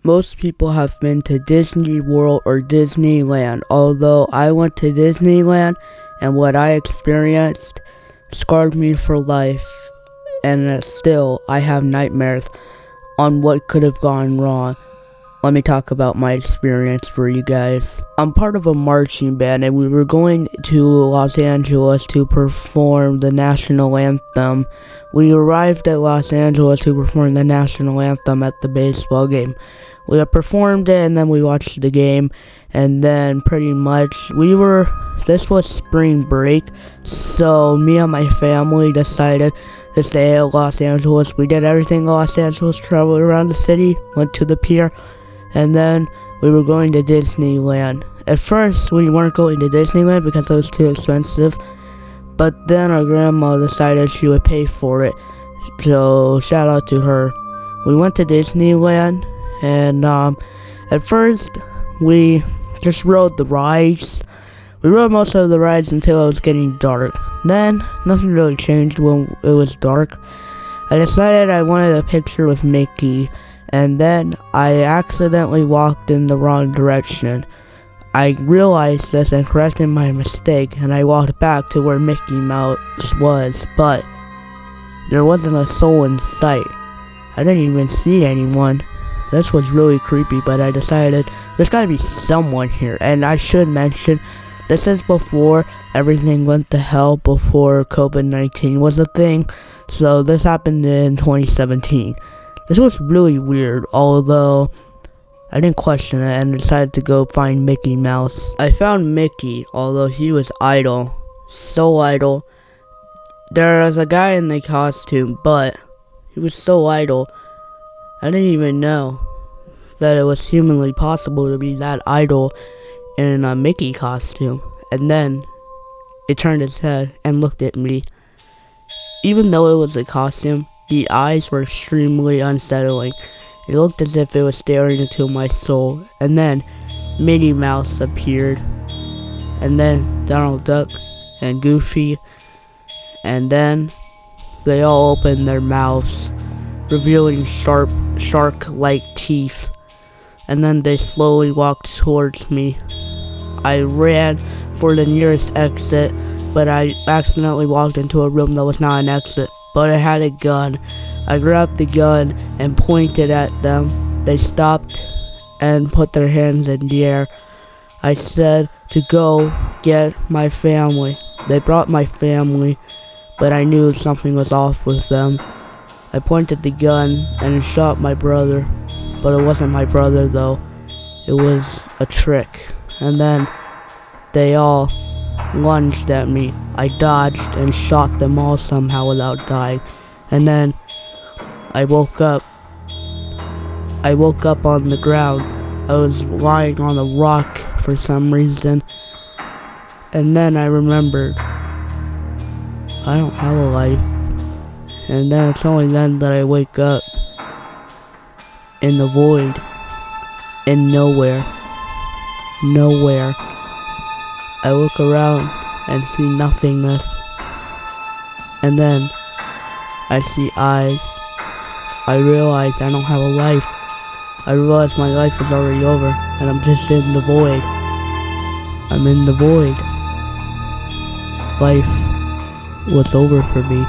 Most people have been to Disney World or Disneyland, although I went to Disneyland and what I experienced scarred me for life, and still I have nightmares on what could have gone wrong. Let me talk about my experience for you guys. I'm part of a marching band and we were going to Los Angeles to perform the national anthem. We arrived at Los Angeles to perform the national anthem at the baseball game. We had performed it and then we watched the game, and then pretty much this was spring break, so me and my family decided to stay at Los Angeles. We did everything in Los Angeles, traveled around the city, went to the pier, and then we were going to Disneyland. At first, we weren't going to Disneyland because it was too expensive, but then our grandma decided she would pay for it, so shout out to her. We went to Disneyland, and at first, we just rode the rides. We rode most of the rides until it was getting dark. Then, nothing really changed when it was dark. I decided I wanted a picture with Mickey, and then I accidentally walked in the wrong direction. I realized this and corrected my mistake, and I walked back to where Mickey Mouse was, but there wasn't a soul in sight. I didn't even see anyone. This was really creepy, but I decided there's gotta be someone here. And I should mention, this is before everything went to hell, before COVID-19 was a thing. So this happened in 2017. This was really weird, although I didn't question it and decided to go find Mickey Mouse. I found Mickey, although he was idle. So idle. There was a guy in the costume, but he was so idle. I didn't even know that it was humanly possible to be that idle in a Mickey costume. And then it turned its head and looked at me. Even though it was a costume, the eyes were extremely unsettling. It looked as if it was staring into my soul. And then Minnie Mouse appeared. And then Donald Duck and Goofy. And then they all opened their mouths, revealing sharp, shark-like teeth. And then they slowly walked towards me. I ran for the nearest exit, but I accidentally walked into a room that was not an exit. But I had a gun. I grabbed the gun and pointed at them. They stopped and put their hands in the air. I said to go get my family. They brought my family, but I knew something was off with them. I pointed the gun and shot my brother, but it wasn't my brother though. It was a trick. And then they all lunged at me. I dodged and shot them all somehow without dying. And then I woke up. I woke up on the ground. I was lying on a rock for some reason. And then I remembered, I don't have a life. And then it's only then that I wake up in the void, in nowhere. Nowhere. I look around and see nothingness. And then I see eyes. I realize I don't have a life. I realize my life is already over and I'm just in the void. I'm in the void. Life was over for me.